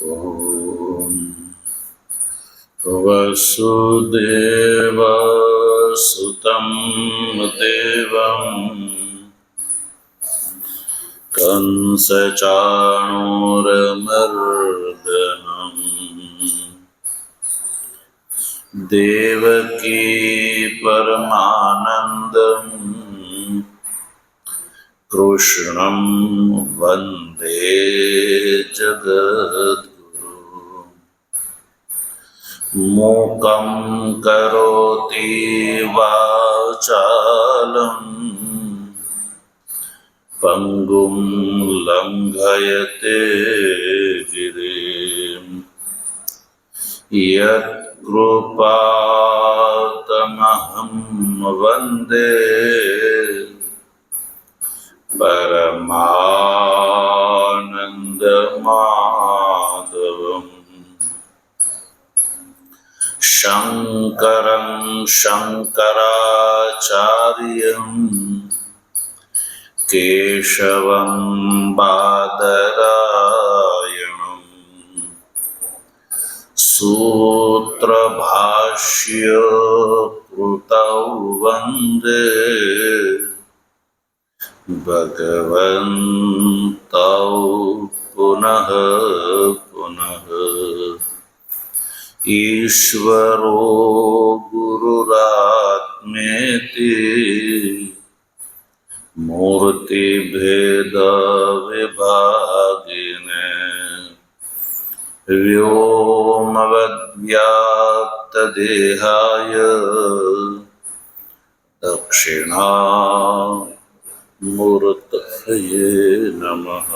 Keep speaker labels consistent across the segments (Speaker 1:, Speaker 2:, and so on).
Speaker 1: ॐ वसुदेवसुतं देवं कंसचाणूरमर्दनम् देवकी परमानन्दम् कृष्णं वन्दे जगद्गुरुं। मूकं करोति वाचालं पङ्गुं लङ्घयते गिरिं यत्कृपातमहं वन्दे परमानन्दमाधवम्। शङ्करं शङ्कराचार्यं केशवं बादरायणं सूत्रभाष्य कृतौ वन्दे भगवन्तौ पुनः पुनः। ईश्वरो गुरुरात्मेति मूर्तिभेदविभागिने व्योमवद्व्याप्तदेहाय दक्षिणामूर्तये नमः।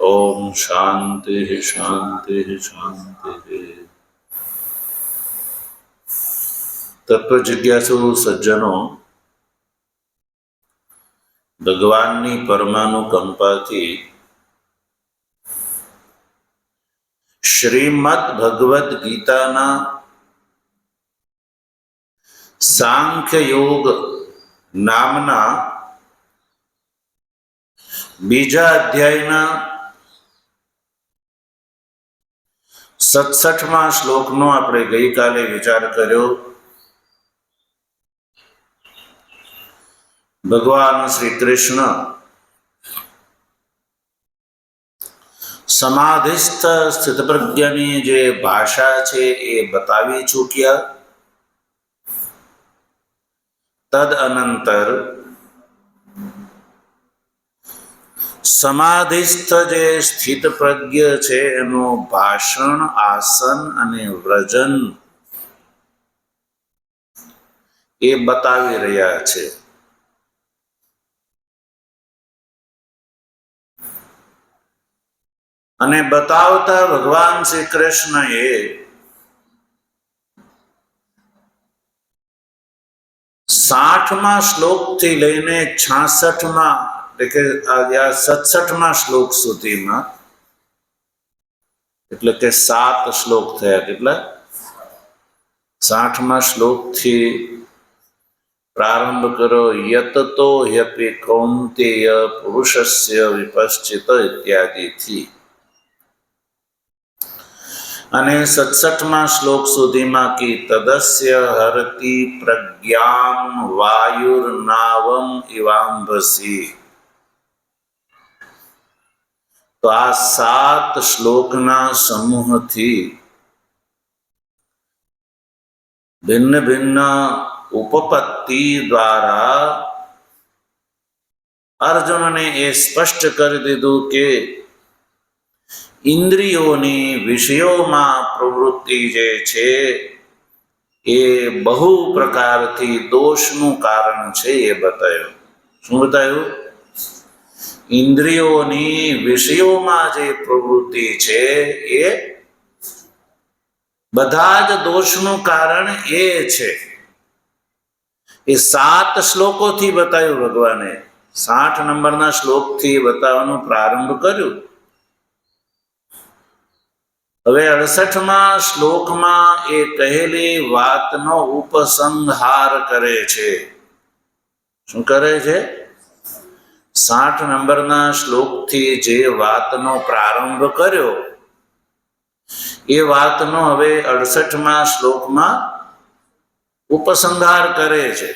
Speaker 1: ओम शांति शांति शांति। तत्व जिज्ञासु सज्जनों, भगवाननी परमानुकंपाथी श्रीमद् भगवद गीताना सांख्य योग नामना बीजा अध्यायना 67મા શ્લોકનો આપણે ગઈકાલે વિચાર કર્યો। ભગવાન શ્રી કૃષ્ણ સમાધિસ્થ સ્થિતપ્રજ્ઞની જે ભાષા છે એ બતાવી ચૂક્યા। તદઅનંતર समाधिस्थ जे स्थित प्रज्ञ छे एनु भाषण, आसन अने व्रजन ए बतावी रह्या छे। अने बतावता भगवान श्री कृष्ण ए 60મા श्लोक थी लईने 66મા 67મા શ્લોક સુધીમાં, એટલે કે 7 શ્લોક થયા। કેટલા? 60મા શ્લોક થી પ્રારંભ કરો। યતતો ह्यपि कौन्तेय पुरुषस्य विपश्चित इत्यादि थी અને 67મા શ્લોક સુધીમાં की तदस्य हरति प्रज्ञां वायुर्नावम इवांभसि। तो आ 7 श्लोकना समूह थी भिन्न भिन्न उपपत्ति द्वारा अर्जुन ने ए स्पष्ट कर दीधु के इंद्रियोनी विषयों प्रवृत्ति जे छे ए बहु प्रकार थी दोषनु कारण छे ए बतायो। शुं बतायो? इंद्रियोनी विषयों जे प्रवृत्ति छे ए बधाज दोषनु कारण ए छे। ए 7 श्लोकों थी बतायो भगवाने। 60 नंबरना श्लोक थी बताववानुं प्रारंभ कर्युं। हवे 68મા શ્લોકમાં એ કહેલી વાતનો ઉપસંહાર કરે છે। શું કરે છે? 60 નંબરના શ્લોકથી જે વાતનો પ્રારંભ કર્યો એ વાતનો હવે 68મા શ્લોકમાં ઉપસંહાર કરે છે.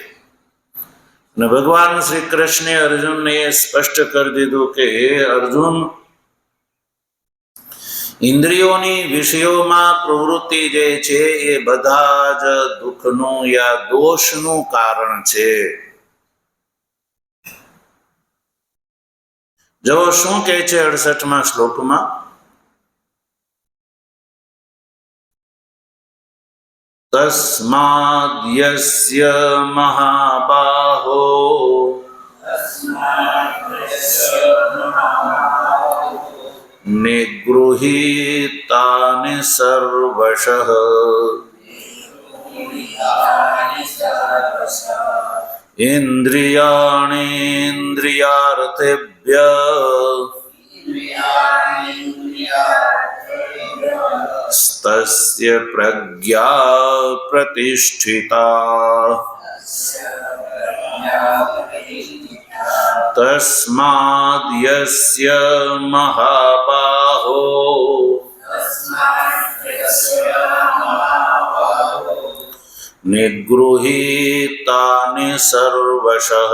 Speaker 1: અને ભગવાન શ્રી કૃષ્ણે અર્જુનને સ્પષ્ટ કરી દીધું કે હે અર્જુન, ઇન્દ્રિયોની વિષયોમાં પ્રવૃત્તિ જે છે એ બધા જ દુઃખનું યા દોષનું કારણ છે. જો શું કહે છે 68મા શ્લોકમાં? તસ્માદ યસ્ય મહાબાહો નિગૃહીતાનિ સર્વશઃ ઇન્દ્રિયાણેન્દ્રિયાર્થેભ્યઃ તસ્ય પ્રજ્ઞા પ્રતિષ્ઠિતા. તસ્માદ યસ્ય મહાબાહો નિગૃહીતાનિ સર્વશઃ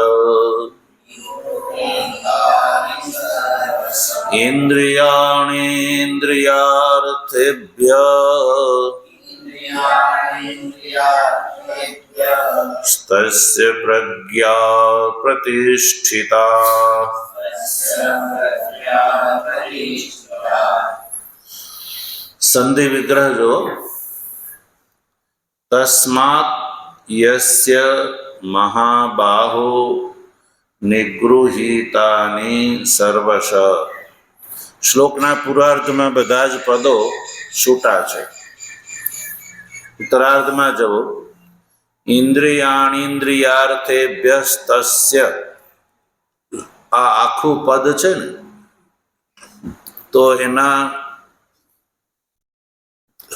Speaker 1: ઇન્દ્રિયાણેન્દ્રિયાર્થેભ્યઃ તસ્ય પ્રજ્ઞા પ્રતિષ્ઠિતા. સંધિ વિગ્રહ જો તસ્માત યસ્ય મહાબાહો નિગૃહીતાનિ સર્વશ. શ્લોકના પૂર્વાર્ધમાં બધા જ પદો છૂટા છે. ઉત્તરાર્ધમાં જવો ઇન્દ્રિયાણીન્દ્રિયાર્થેભ્યસ્તસ્ય, આ આખું પદ છે ને, તો એના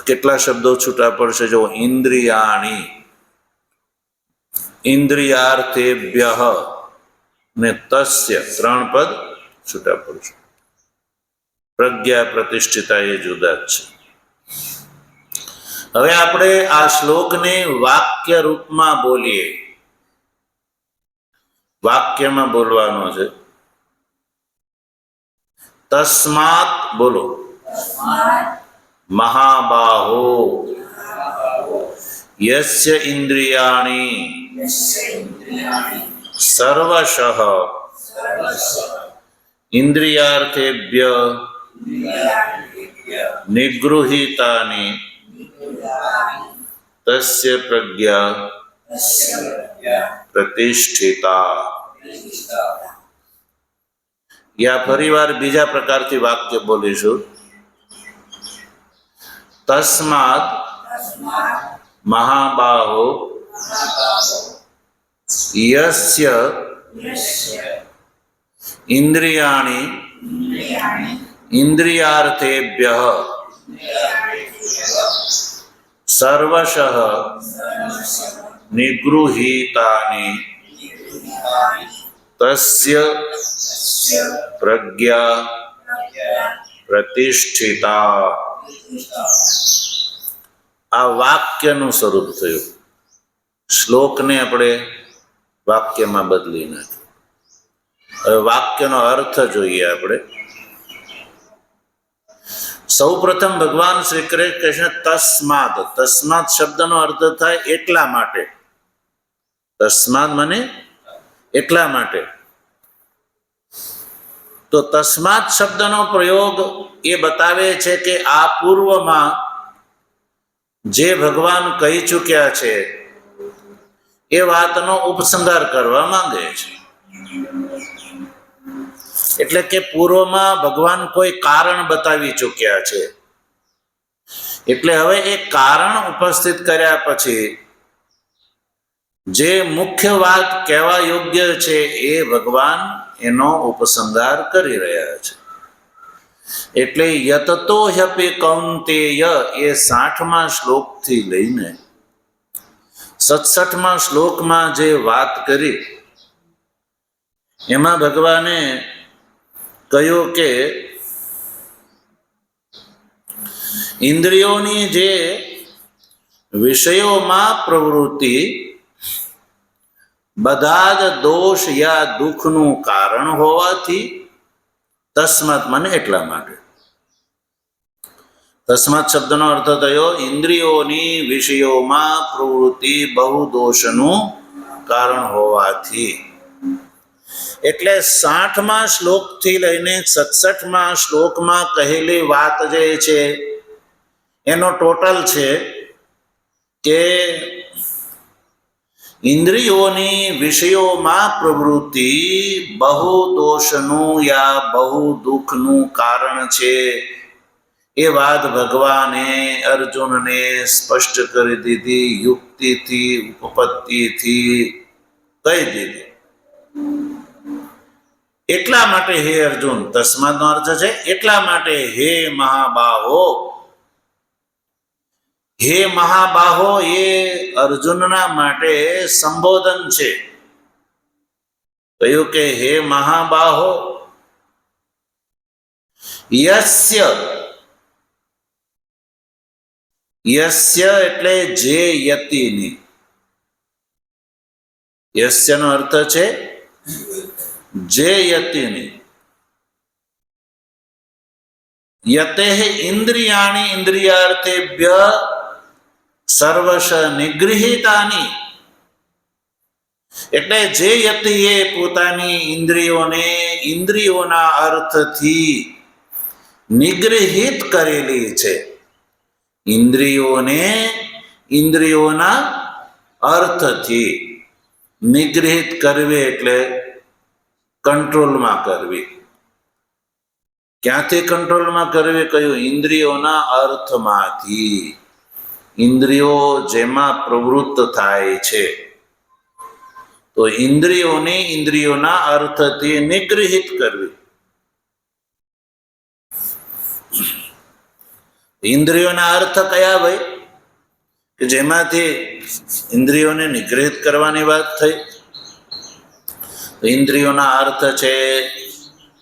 Speaker 1: કેટલા શબ્દો છૂટા પડશે? જો ઇન્દ્રિયાણી, ઇન્દ્રિયાર્થેભ્યઃ ને તસ્ય, 3 પદ છૂટા પડશે. પ્રજ્ઞા પ્રતિષ્ઠિતા એ જુદા જ છે. હવે આપણે આ શ્લોકને વાક્ય રૂપમાં બોલીએ. વાક્યમાં બોલવાનો છે. તસ્માત બોલો. મહાબાહો યસ્ય ઇન્દ્રિયાણિ સર્વશઃ ઇન્દ્રિયાર્થેભ્યઃ નિગૃહીતાનિ તસ્ય પ્રજ્ઞા પ્રતિષ્ઠિતા. યા ફરીવાર બીજા પ્રકારથી વાક્ય બોલીશું. તસ્માદ મહાબાહો યસ્ય ઇન્દ્રિયાણિ ઇન્દ્રિયાર્થેભ્યઃ સર્વશઃ નિગૃહીતાનિ તસ્ય પ્રજ્ઞા પ્રતિષ્ઠિતા. આ વાક્યનું સ્વરૂપ થયું. શ્લોકને આપણે વાક્યમાં બદલી નાખ્યું. હવે વાક્યનો અર્થ જોઈએ આપણે. સૌ પ્રથમ ભગવાન શ્રી કૃષ્ણ તસ્માદ, તસ્માદ શબ્દનો અર્થ થાય એટલા માટે. તસ્માદ મને એટલા માટે. તો તસ્માદ શબ્દનો પ્રયોગ એ બતાવે છે કે આ પૂર્વમાં જે ભગવાન કહી ચૂક્યા છે એ વાતનો ઉપસંહાર કરવા માંગે છે. એટલે કે પૂર્વમાં ભગવાન કોઈ કારણ બતાવી ચૂક્યા છે. એટલે હવે એ કારણ ઉપસ્થિત કર્યા પછી જે મુખ્ય વાત કહેવા યોગ્ય છે એ ભગવાન એનો ઉપસંહાર કરી રહ્યા છે. એટલે યતતો હ્યપી કૌંતેય એ 60મા શ્લોકથી લઈને 67મા શ્લોકમાં જે વાત કરી એમાં ભગવાને કહ્યું કે ઇન્દ્રિયોની જે વિષયોમાં પ્રવૃત્તિ બધા જ દોષ યા દુઃખનું કારણ હોવાથી, તસ્માત મને એટલા માટે. તસ્માત શબ્દનો અર્થ થયો ઇન્દ્રિયોની વિષયોમાં પ્રવૃત્તિ બહુ દોષનું કારણ હોવાથી. એટલે 60મા શ્લોકથી લઈને 67મા શ્લોકમાં કહેલી વાત જે છે એનો ટોટલ છે કે ઇન્દ્રિયોની વિષયોમાં પ્રવૃત્તિ બહુ દોષનું યા બહુ દુઃખનું કારણ છે. એ વાત ભગવાને અર્જુનને સ્પષ્ટ કરી દીધી, યુક્તિથી, ઉપપત્તિથી કહી દીધી. એટલા માટે હે અર્જુન, તસ્માતનો અર્થ છે એટલા માટે હે મહાબાહો. હે મહાબાહો એ અર્જુનના માટે સંબોધન છે. કહ્યું કે હે મહાબાહો, યસ્ય, યસ્ય એટલે જે યતિની. યસ્યનો અર્થ છે જે યતિની. યતેહ ઇન્દ્રિયાણિ ઇન્દ્રિયાર્થેભ્ય સર્વશ નિગૃહીતાની. એટલે જે યતિએ પોતાની ઇન્દ્રિયોને ઇન્દ્રિયોના અર્થથી નિગૃહિત કરેલી છે. ઇન્દ્રિયોને ઇન્દ્રિયોના અર્થથી નિગૃહિત કરવી એટલે કંટ્રોલમાં કરવી. ક્યાંથી કંટ્રોલમાં કરવી? કયું? ઇન્દ્રિયોના અર્થમાંથી. ઇન્દ્રિયો જેમાં પ્રવૃત્ત થાય છે તો ઇન્દ્રિયોને ઇન્દ્રિયોના અર્થથી નિગૃહિત કરવી. ઇન્દ્રિયોના અર્થ કયા ભાઈ? કે જેમાંથી ઇન્દ્રિયોને નિગૃહિત કરવાની વાત થઈ. ઇન્દ્રિયોના અર્થ છે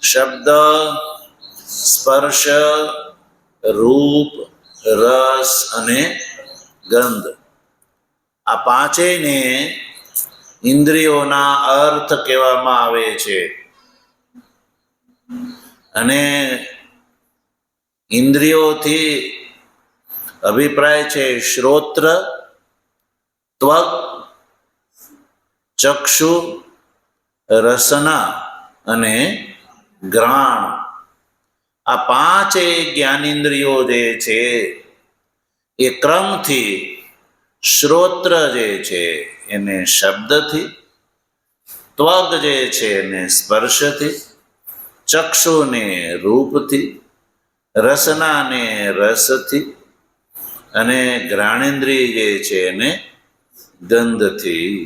Speaker 1: શબ્દ, સ્પર્શ, રૂપ, રસ અને ગંધ. આ પાંચેયને ઇન્દ્રિયોના અર્થ કહેવામાં આવે છે. અને ઇન્દ્રિયોથી અભિપ્રાય છે શ્રોત્ર, ત્વક, ચક્ષુ, રસના અને ઘ્રાણ. આ પાંચેય જ્ઞાનેન્દ્રિયો જે છે એ ક્રમથી શ્રોત્ર જે છે એને શબ્દથી, ત્વગ જે છે એને સ્પર્શથી, ચક્ષુને રૂપથી, રસનાને રસથી અને ઘ્રાણેન્દ્રિય જે છે એને ગંધથી.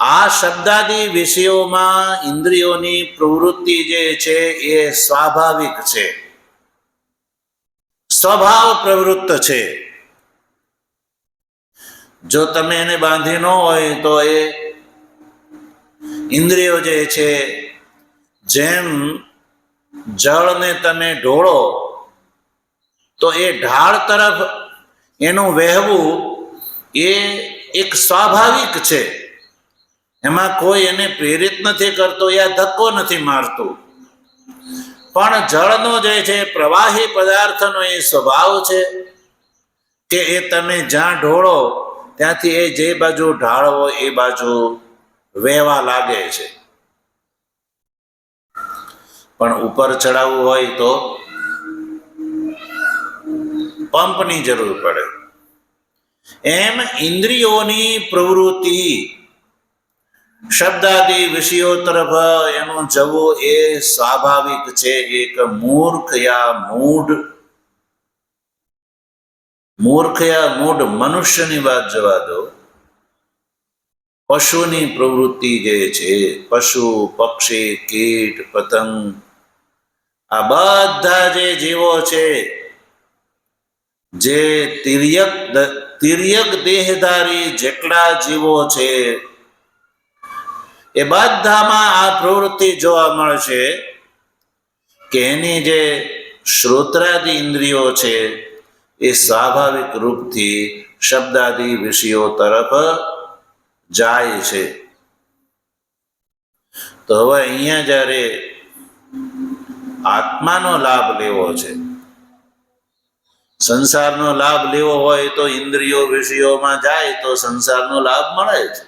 Speaker 1: આ શબ્દાદી વિષયોમાં ઇન્દ્રિયોની પ્રવૃત્તિ જે છે એ સ્વાભાવિક છે, સ્વભાવ પ્રવૃત્ત છે. જો તમે એને બાંધી ન હોય તો એ ઇન્દ્રિયો જે છે જેમ જળને તમે ઢોળો તો એ ઢાળ તરફ એનું વહેવું એ એક સ્વાભાવિક છે. એમાં કોઈ એને પ્રેરિત નથી કરતો યા ધક્કો નથી મારતો. પણ જળનો જે છે પ્રવાહી પદાર્થનો એ સ્વભાવ છે કે એ તમે જ્યાં ઢોળો ત્યાંથી એ જે બાજુ ઢાળવો એ બાજુ વહેવા લાગે છે. પણ ઉપર ચડાવવું હોય તો પંપની જરૂર પડે. એમ ઇન્દ્રિયોની પ્રવૃત્તિ શબ્દાદી વિષયો તરફ એનું જવું એ સ્વાભાવિક છે. એક મૂર્ખ યા મૂઢ મનુષ્યની વાત જવા દો. પશુની પ્રવૃત્તિ જે છે, પશુ, પક્ષી, કીટ, પતંગ, આ બધા જે જીવો છે જે તિર્યક દેહધારી જેટલા જીવો છે એ બધામાં આ પ્રવૃત્તિ જોવા મળશે કે એની જે શ્રોત્રાદિ ઇન્દ્રિયો છે એ સ્વાભાવિક રૂપથી શબ્દાદિ વિષયો તરફ જાય છે. તો હવે અહીંયા જ્યારે આત્માનો લાભ લેવો છે, સંસારનો લાભ લેવો હોય તો ઇન્દ્રિયો વિષયોમાં જાય તો સંસારનો લાભ મળે છે.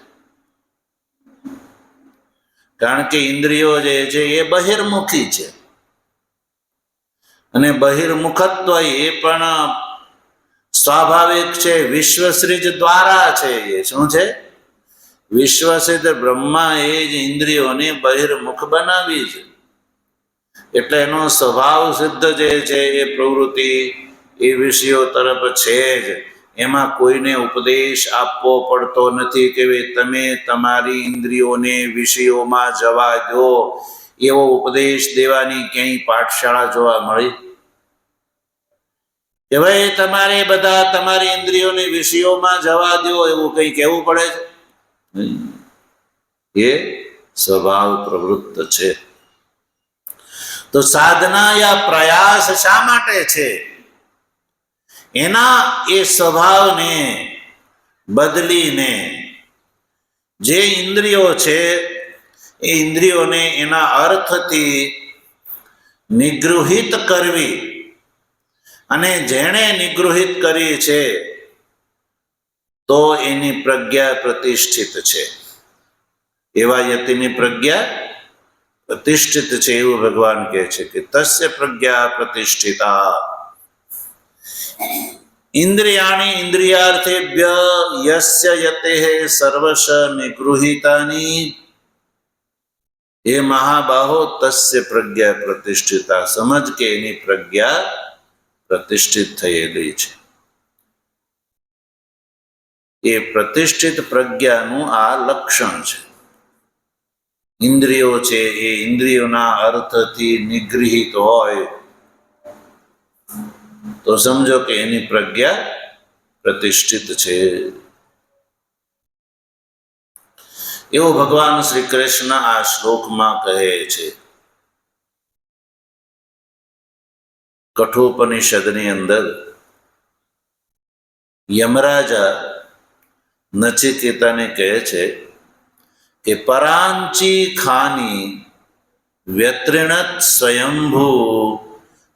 Speaker 1: કારણ કે ઇન્દ્રિયો જે છે એ બહિર્મુખી છે અને બહિર્મુખત્વ એ પણ સ્વાભાવિક છે, વિશ્વસૃજ દ્વારા છે. એ શું છે? વિશ્વસિદ્ધ બ્રહ્મા એ જ ઇન્દ્રિયોને બહિર્મુખ બનાવી છે. એટલે એનો સ્વભાવ સિદ્ધ જે છે એ પ્રવૃત્તિ એ વિષયો તરફ છે જ. એમાં કોઈને ઉપદેશ આપવો પડતો નથી કે તમે તમારી ઇન્દ્રિયોને વિષયોમાં જવા દો. એવો ઉપદેશ દેવાની ક્યાંય પાઠશાળા જોવા મળી કે ભાઈ તમારે બધા તમારી ઇન્દ્રિયોને વિષયોમાં જવા દો એવું કંઈ કહેવું પડે છે? એ સ્વભાવ પ્રવૃત્ત છે. તો સાધના યા પ્રયાસ શા માટે છે? એના એ સ્વભાવને બદલીને જે ઇન્દ્રિયો છે એ ઇન્દ્રિયોને એના અર્થથી નિગૃહિત કરવી, અને જેણે નિગૃહિત કરી છે તો એની પ્રજ્ઞા પ્રતિષ્ઠિત છે. એવા યતિની પ્રજ્ઞા પ્રતિષ્ઠિત છે એવું ભગવાન કહે છે કે તસ્ય પ્રજ્ઞા પ્રતિષ્ઠિતા. ઇન્દ્રિયાણી ઇન્દ્રિયાર્થેભ્ય યસ્ય યતેઃ સર્વશ નિગૃહીતાની. એ મહાબાહો તસ્ય પ્રજ્ઞા પ્રતિષ્ઠિતા. સમજ કે એની પ્રજ્ઞા પ્રતિષ્ઠિત થયેલી છે. એ પ્રતિષ્ઠિત પ્રજ્ઞાનું આ લક્ષણ છે. ઇન્દ્રિયો છે એ ઇન્દ્રિયોના અર્થથી નિગૃહિત હોય તો સમજો કે એની પ્રજ્ઞા પ્રતિષ્ઠિત છે. એવું ભગવાન શ્રી કૃષ્ણ આ શ્લોકમાં કહે છે. કઠોપનિષદની અંદર યમરાજા નચિકેતાને કહે છે કે પરાંચી ખાની વ્યત્રિણત સ્વયંભૂ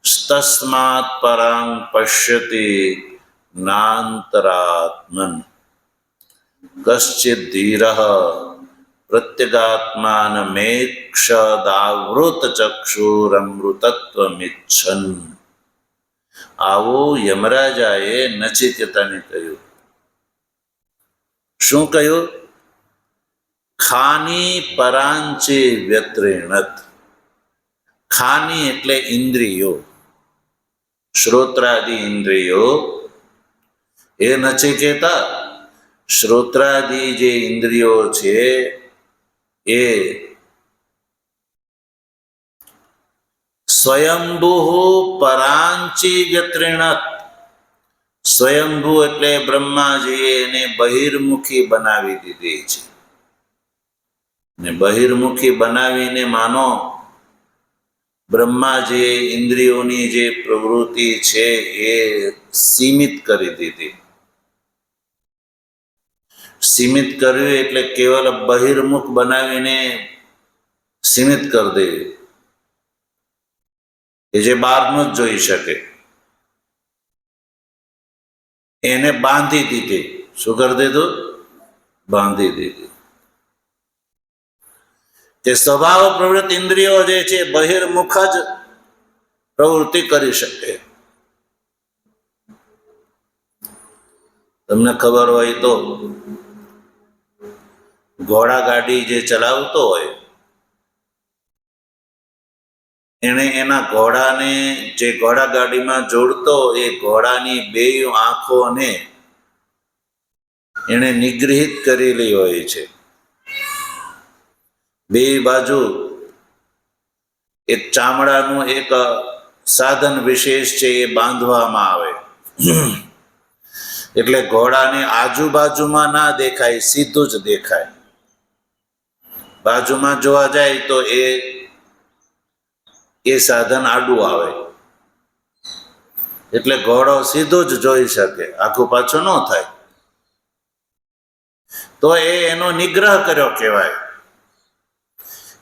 Speaker 1: તસ્માત પરાં પશ્યતિ નાંતરાત્મન કશ્ચિદ ધીરઃ પ્રત્યગાત્માનમેક્ષદાવૃત ચક્ષુરમૃતત્વમિચ્છન. આવું યમરાજાએ નચિકેતાને કહ્યું. શું કહ્યું? ખાની પરાંચે વ્યત્રિણત. ખાની એટલે ઇન્દ્રિયો, શ્રોત્રાદિ ઇન્દ્રિયો. એ નચિકેતા, શ્રોત્રાદિ જે ઇન્દ્રિયો છે એ સ્વયંભૂ પરાંચી વ્યત્રિણત. સ્વયંભૂ એટલે બ્રહ્માજીએ એને બહિર્મુખી બનાવી દીધી છે. ને બહિર્મુખી બનાવીને માનો બ્રહ્માજીએ ઇન્દ્રિયોની જે પ્રવૃત્તિ છે એ સીમિત કરી દીધી. સીમિત કરવી એટલે કેવલ બહિર્મુખ બનાવીને સીમિત કરી દેવી કે જે બહારનું જ જોઈ શકે. એને બાંધી દીધી. શું કરી દીધું? બાંધી દીધી. તે સ્વભાવ પ્રવૃત્તિ ઇન્દ્રિયો જે છે બહિર્મુખ જ પ્રવૃત્તિ કરી શકે. તમને ખબર હોય તો ઘોડા ગાડી જે ચલાવતો હોય એને એના ઘોડાને જે ઘોડા ગાડીમાં જોડતો એ ઘોડાની બે આંખોને એને નિગૃહિત કરેલી હોય છે. બે બાજુ એક ચામડાનું એક સાધન વિશેષ છે એ બાંધવામાં આવે એટલે ઘોડાને આજુબાજુમાં ના દેખાય, સીધું જ દેખાય. બાજુમાં જોવા જાય તો એ સાધન આડું આવે, એટલે ઘોડો સીધો જ જોઈ શકે, આખું પાછું ન થાય, તો એનો નિગ્રહ કર્યો કહેવાય.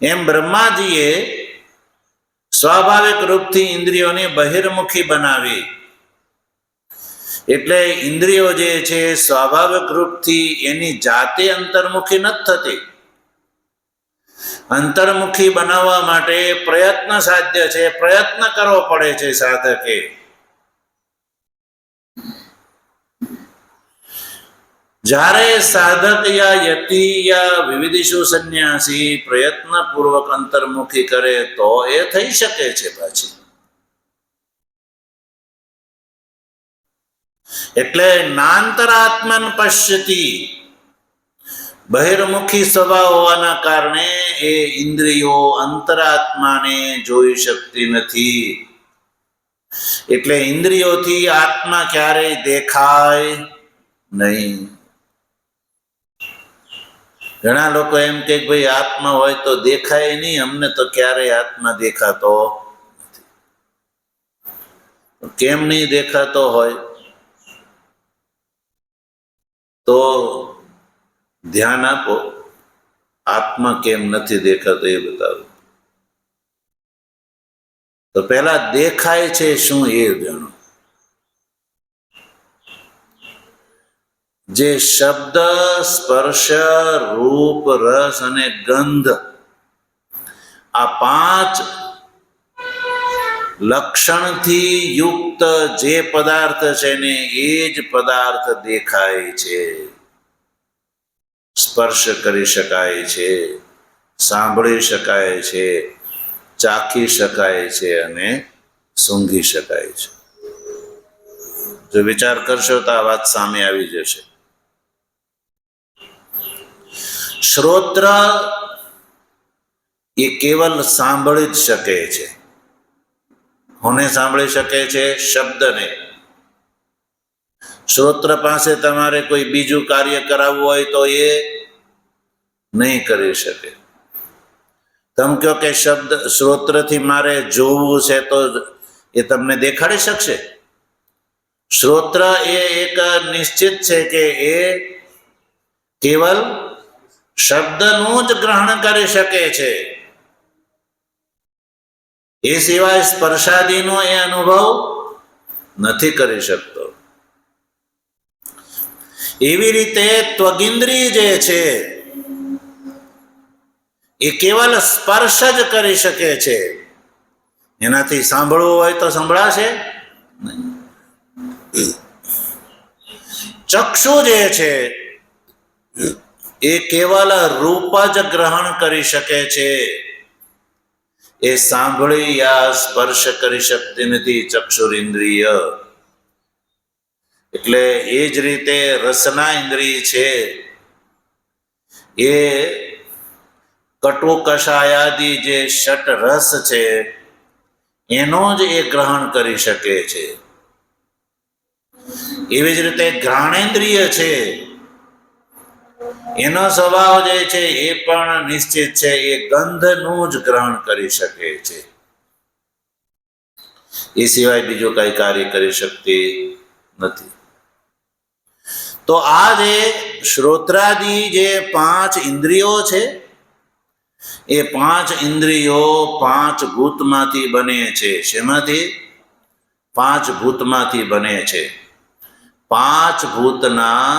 Speaker 1: એમ બ્રહ્માજીએ સ્વાભાવિક રૂપથી ઇન્દ્રિયોને બહિર્મુખી બનાવી. એટલે ઇન્દ્રિયો જે છે સ્વાભાવિક રૂપથી એની જાતે અંતર્મુખી નથી થતી. અંતર્મુખી બનાવવા માટે પ્રયત્ન સાધ્ય છે, પ્રયત્ન કરવો પડે છે સાધકે. જ્યારે સાધક યા યતિ યા વિવિધિષુ સંન્યાસી પ્રયત્ન પૂર્વક અંતર્મુખી કરે તો એ થઈ શકે છે પાછી. એટલે નાંતરાત્મન પશ્યતિ, બહિર્મુખી સ્વભાવ હોવાના કારણે એ ઇન્દ્રિયો અંતરાત્માને જોઈ શકતી નથી. એટલે ઇન્દ્રિયોથી આત્મા ક્યારેય દેખાય નહીં. ઘણા લોકો એમ કે ભાઈ આત્મા હોય તો દેખાય નહીં, અમને તો ક્યારેય આત્મા દેખાતો નથી. કેમ નહીં દેખાતો હોય? તો ધ્યાન આપો, આત્મા કેમ નથી દેખાતો એ બતાવો. તો પહેલા દેખાય છે શું એ જાણો. જે શબ્દ, સ્પર્શ, રૂપ, રસ અને ગંધ, આ 5 લક્ષણથી યુક્ત જે પદાર્થ છે ને એ જ પદાર્થ દેખાય છે, સ્પર્શ કરી શકાય છે, સાંભળી શકાય છે, ચાખી શકાય છે અને સૂંઘી શકાય છે. જો વિચાર કરશો તો આ વાત સામે આવી જશે. શ્રોત્ર એ કેવલ સાંભળી જ શકે છે. કોને સાંભળી શકે છે? શબ્દને. શ્રોત્ર પાસે તમારે કોઈ બીજું કાર્ય કરાવવું હોય તો એ નહીં કરી શકે. તમે કહો કે શબ્દ શ્રોત્રથી મારે જોવું છે તો એ તમને દેખાડી શકશે? શ્રોત્ર એ એક નિશ્ચિત છે કે એ કેવલ શબ્દનું જ ગ્રહણ કરી શકે છે. એ સિવાય સ્પર્શાદીનો એ અનુભવ નથી કરી શકતો. એવી રીતે ત્વગિન્દ્રિય જે છે એ કેવલ સ્પર્શ જ કરી શકે છે. એનાથી સાંભળવું હોય તો સંભળાશે નહીં. ચક્ષુ જે છે એ કેવલ રૂપ જ ગ્રહણ કરી શકે છે. એ સાંભળી યા સ્પર્શ કરી શકતી નથી ચક્ષુરિન્દ્રિય. એટલે એ જ રીતે રસના ઇન્દ્રિય છે એ કટુ કષાયાદી જે ષટ રસ છે એનો જ એ ગ્રહણ કરી શકે છે. એવી જ રીતે ઘ્રાણેન્દ્રિય છે, એનો સ્વભાવ જે છે એ પણ નિશ્ચિત છે, એ ગંધનું જ ગ્રહણ કરી શકે છે. એ સિવાય બીજું કઈ કાર્ય કરી શકતી નથી. તો આ જે શ્રોત્રાદી જે 5 ઇન્દ્રિયો છે એ 5 ઇન્દ્રિયો 5 ભૂતમાંથી બને છે. શેમાંથી? 5 ભૂતમાંથી બને છે. 5 ભૂતના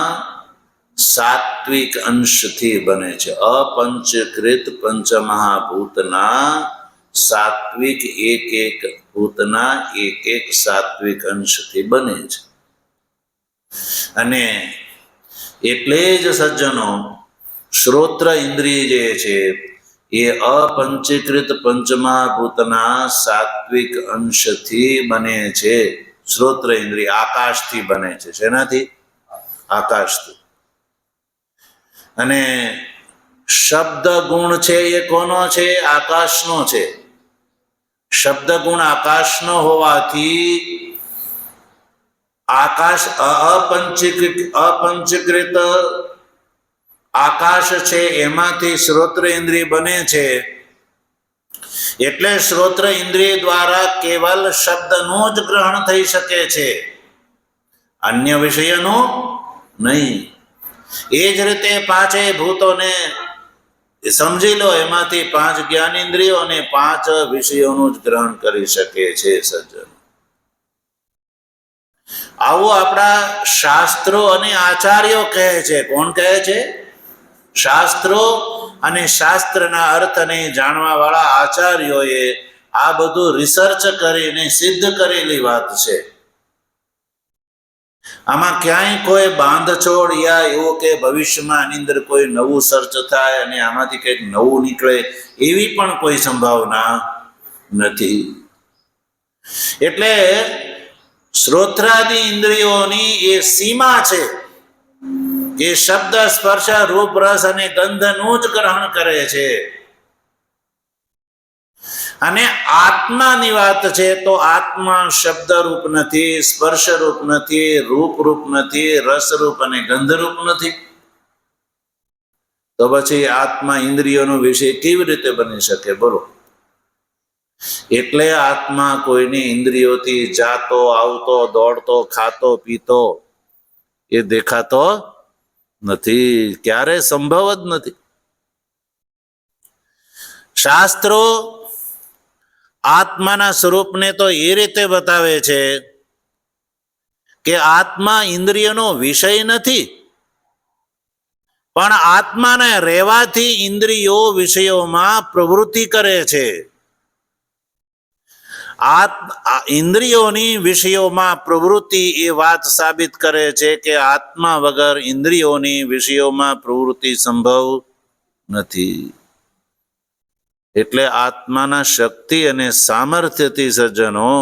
Speaker 1: સાત્વિક અંશથી બને છે. અપંચકૃત પંચમહાભૂતના સાત્વિક એક ભૂતના એક સાત્વિક અંશથી બને છે. અને એટલે જ સજ્જનો શ્રોત્ર ઇન્દ્રિય જે છે એ અપંચીકૃત પંચમહાભૂતના સાત્વિક અંશથી બને છે. શ્રોત્ર ઇન્દ્રિય આકાશથી બને છે. શેનાથી? આકાશથી. અને શબ્દ ગુણ છે એ કોનો છે? આકાશનો છે. શબ્દ ગુણ આકાશનો હોવાથી આકાશ અપંચીકૃત આકાશ છે એમાંથી શ્રોત્ર ઇન્દ્રિય બને છે, એટલે શ્રોત્ર ઇન્દ્રિય દ્વારા કેવલ શબ્દનું જ ગ્રહણ થઈ શકે છે, અન્ય વિષયનું નહીં. એ જ રીતે પાંચેય ભૂતોને સમજી લો, એમાંથી 5 જ્ઞાનેન્દ્રિયો અને 5 વિષયોનું જ ગ્રહણ કરી શકે છે સજ્જન. આવું આપણા શાસ્ત્રો અને આચાર્યો કહે છે. કોણ કહે છે? શાસ્ત્રો અને શાસ્ત્રના અર્થને જાણવા વાળા આચાર્યોએ આ બધું રિસર્ચ કરીને સિદ્ધ કરેલી વાત છે. આમાં ક્યાંય કોઈ બાંધછોડ યા એવું કે ભવિષ્યમાં આની અંદર કોઈ નવું સર્ચ થાય અને આમાંથી કંઈક નવું નીકળે એવી પણ કોઈ સંભાવના નથી. એટલે શ્રોત્રાદિ ઇન્દ્રિયોની એ સીમા છે, એ શબ્દ સ્પર્શ રૂપ રસ અને ગંધનું જ ગ્રહણ કરે છે. અને આત્માની વાત છે તો આત્મા શબ્દ રૂપ નથી, સ્પર્શ રૂપ નથી, રૂપ રૂપ નથી, રસ રૂપ અને ગંધ રૂપ નથી. તો પછી આત્મા ઇન્દ્રિયોનો વિષય કેવી રીતે બની શકે? બોલો. એટલે આત્મા કોઈની ઇન્દ્રિયોથી જાતો આવતો દોડતો ખાતો પીતો એ દેખાતો નથી, ક્યારે સંભવ જ નથી. શાસ્ત્રો આત્માના સ્વરૂપને તો એ રીતે બતાવે છે કે આત્મા ઇન્દ્રિયનો વિષય નથી, પણ આત્માને રહેવાથી ઇન્દ્રિયો વિષયોમાં પ્રવૃત્તિ કરે છે. ઇન્દ્રિયોની વિષયોમાં પ્રવૃત્તિ એ વાત સાબિત કરે છે કે આત્મા વગર ઇન્દ્રિયોની વિષયોમાં પ્રવૃત્તિ સંભવ નથી. એટલે આત્માના શક્તિ અને સામર્થ્યથી સજ્જનો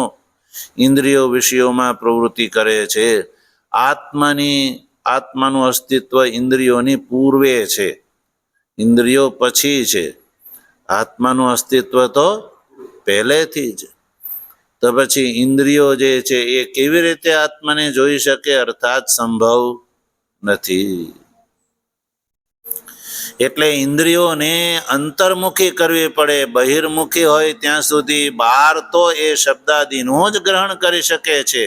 Speaker 1: ઇન્દ્રિયો વિષયોમાં પ્રવૃત્તિ કરે છે. આત્માનું અસ્તિત્વ ઇન્દ્રિયોની પૂર્વે છે, ઇન્દ્રિયો પછી છે. આત્માનું અસ્તિત્વ તો પહેલેથી જ. તો પછી ઇન્દ્રિયો જે છે એ કેવી રીતે આત્માને જોઈ શકે? અર્થાત સંભવ નથી. એટલે ઇન્દ્રિયોને અંતર્મુખી કરવી પડે. બહિર્મુખી હોય ત્યાં સુધી બહાર તો એ શબ્દાદિનું જ ગ્રહણ કરી શકે છે.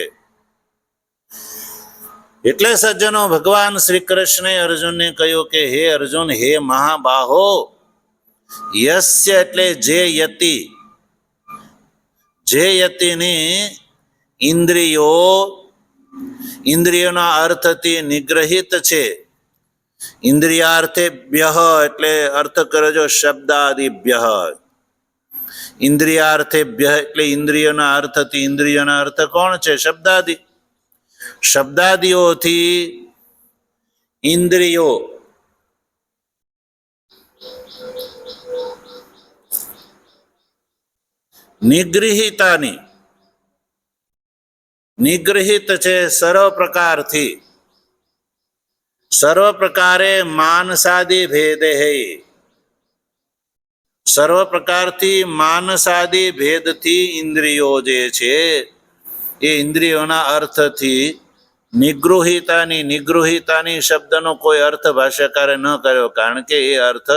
Speaker 1: એટલે સજ્જનો ભગવાન શ્રી કૃષ્ણે અર્જુનને કહ્યું કે હે અર્જુન, હે મહાબાહો, યસ્ય એટલે જે યતિ, જે યતિની ઇન્દ્રિયોના અર્થથી નિગ્રહિત છે. ઇન્દ્રિયાર્થેભ્ય એટલે અર્થ કરજો શબ્દાદિભ્ય. ઇન્દ્રિયાર્થેભ્ય એટલે ઇન્દ્રિયોના અર્થથી, ઇન્દ્રિયોના અર્થ કોણ છે? શબ્દાદિ. શબ્દાદિઓથી ઇન્દ્રિયો નિગૃહિત છે સર્વ પ્રકારથી. સર્વ પ્રકારે માનસાદિ ભેદે, સર્વ પ્રકારથી માનસાદિ ભેદથી ઇન્દ્રિયો જે છે એ ઇન્દ્રિયોના અર્થથી નિગૃહિતાની શબ્દનો કોઈ અર્થ ભાષ્યકારે ન કર્યો, કારણ કે એ અર્થ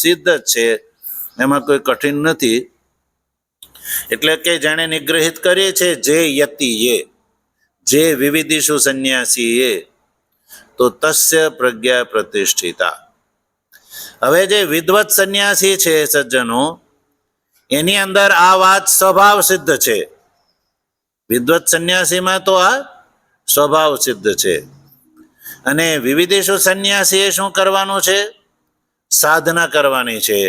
Speaker 1: સિદ્ધ જ છે, એમાં કોઈ કઠિન નથી. એટલે કે જેણે નિગ્રહિત કરીએ છે, જે યતિ એ, જે વિવિધિષુ સંન્યાસી એ, તો તસ્ય પ્રજ્ઞા પ્રતિષ્ઠિતા. હવે જે વિદ્વત સંન્યાસી છે સજ્જનો, એની અંદર આ વાત સ્વભાવ સિદ્ધ છે. વિદ્વત સંન્યાસીમાં તો આ સ્વભાવ સિદ્ધ છે. અને વિવિધિષુ સંન્યાસી એ શું કરવાનું છે? સાધના કરવાની છે.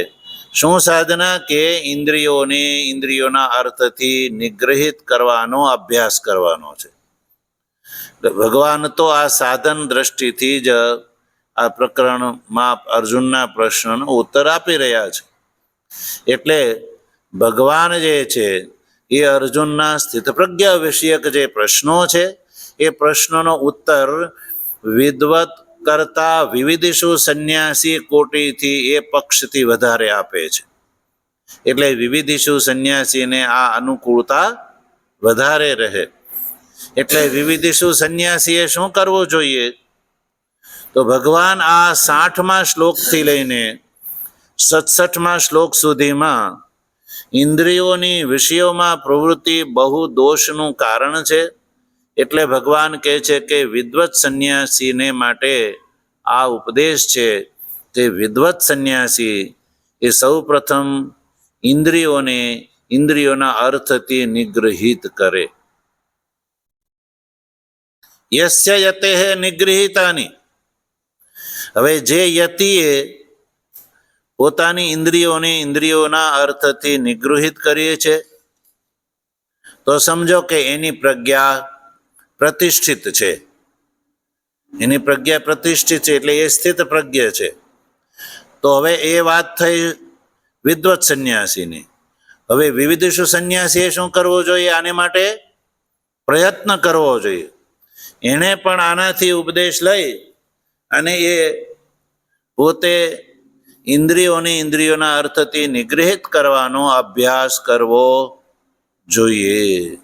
Speaker 1: શું સાધના? કે ઇન્દ્રિયોના અર્થથી નિગ્રહિત કરવાનો અભ્યાસ કરવાનો છે. ભગવાન તો આ સાધન દ્રષ્ટિથી જ આ પ્રકરણમાં અર્જુનના પ્રશ્નનો ઉત્તર આપી રહ્યા છે. એટલે ભગવાન જે છે એ અર્જુનના સ્થિતપ્રજ્ઞા વિષયક જે પ્રશ્નો છે એ પ્રશ્નનો ઉત્તર વિદ્વત કરતા વિવિધિષુ સંન્યાસી કોટીથી એ પક્ષથી વધારે આપે છે. એટલે વિવિધિષુ સંન્યાસીને આ અનુકૂળતા વધારે રહે. એટલે વિવિધિષુ સંન્યાસીએ શું કરવું જોઈએ? તો ભગવાન આ 60મા શ્લોકથી લઈને 67મા શ્લોક સુધીમાં ઇન્દ્રિયોની વિષયોમાં પ્રવૃત્તિ બહુ દોષનું કારણ છે. એટલે ભગવાન કહે છે કે વિદ્વત સંન્યાસીને માટે આ ઉપદેશ છે કે વિદ્વત સંન્યાસી એ સૌ પ્રથમ ઇન્દ્રિયોને ઇન્દ્રિયોના અર્થથી નિગ્રહિત કરે. યસ્ય યતેઃ નિગૃહીતાની. હવે જે યતિએ પોતાની ઇન્દ્રિયોને ઇન્દ્રિયોના અર્થથી નિગૃહિત કરીએ છે તો સમજો કે એની પ્રજ્ઞા પ્રતિષ્ઠિત છે. એની પ્રજ્ઞા પ્રતિષ્ઠિત છે એટલે એ સ્થિત પ્રજ્ઞ છે. તો હવે એ વાત થઈ વિદ્વત સંન્યાસીની. હવે વિવિધિષુ સંન્યાસીએ શું કરવું જોઈએ? આને માટે પ્રયત્ન કરવો જોઈએ. એણે પણ આનાથી ઉપદેશ લઈ અને એ પોતે ઇન્દ્રિયોને ઇન્દ્રિયોના અર્થથી નિગ્રહિત કરવાનો અભ્યાસ કરવો જોઈએ.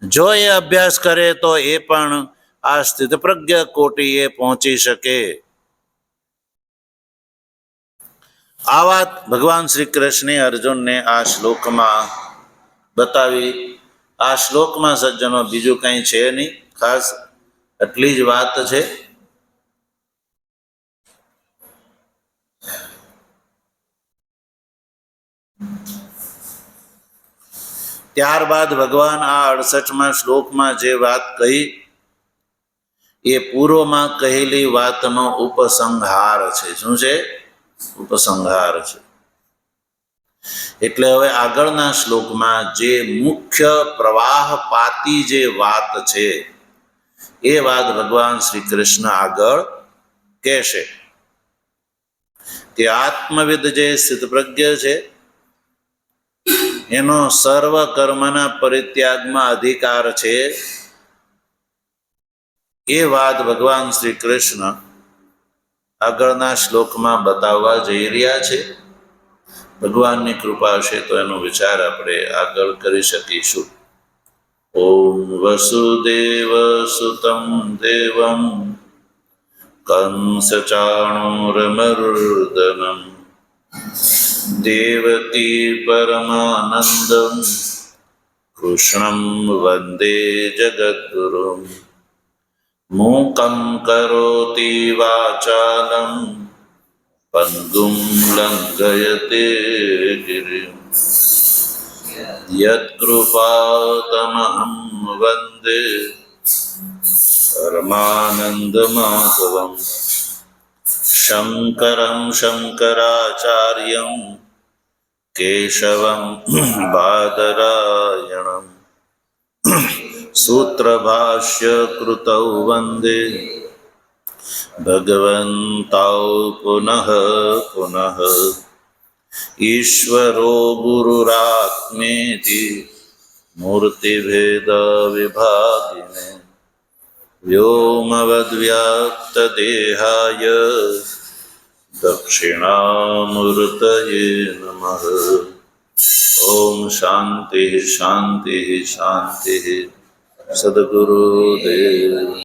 Speaker 1: જો એ અભ્યાસ કરે તો એ પણ આ સ્થિત પ્રજ્ઞ કોટીએ પહોંચી શકે. આ વાત ભગવાન શ્રી કૃષ્ણે અર્જુનને આ શ્લોકમાં બતાવી. આ શ્લોકમાં સજ્જનો બીજું કંઈ છે નહીં, ખાસ આટલી જ વાત છે. ત્યારબાદ ભગવાન આ 68મા શ્લોકમાં જે વાત કહી એ પૂર્વમાં કહેલી વાતનો ઉપસંહાર છે. શું છે? ઉપસંહાર છે. એટલે હવે આગળના શ્લોકમાં જે મુખ્ય પ્રવાહપાતી જે વાત છે એ વાત ભગવાન શ્રી કૃષ્ણ આગળ કહેશે કે આત્મવિદ જે સ્થિતપ્રજ્ઞ છે એનો સર્વ કર્મના પરિત્યાગમાં અધિકાર છે. એ વાત ભગવાન શ્રી કૃષ્ણ આગળના શ્લોકમાં બતાવવા જઈ રહ્યા છે. ભગવાનની કૃપા છે તો એનો વિચાર આપણે આગળ કરી શકીશું. ઓમ વસુદેવ સુતં દેવં કંસચાણૂરમર્દનમ દેવકી પરમાનંદમ કૃષ્ણં વંદે જગદ્ગુરુમ મૂકં કરોતિ વાચાલં પંગું લંઘયતે ગિરિં યત્કૃપાતમહં વંદે પરમાનંદમાધવં શંકરં શંકરાચાર્યં કેશવં બાદરાયણં સૂત્રભાષ્ય કૃતૌ વંદે ભગવन्तૌ પુનઃ પુનઃ ઈશ્વરો ગુરુરાત્મેતિ મૂર્તિભેદ વિભાગિને વ્યોમવદ્વ્યાપ્તદેહાય દક્ષિણામૂર્તયે નમઃ. ઓમ શાંતિ શાંતિ શાંતિ. સદગુરુદેવ.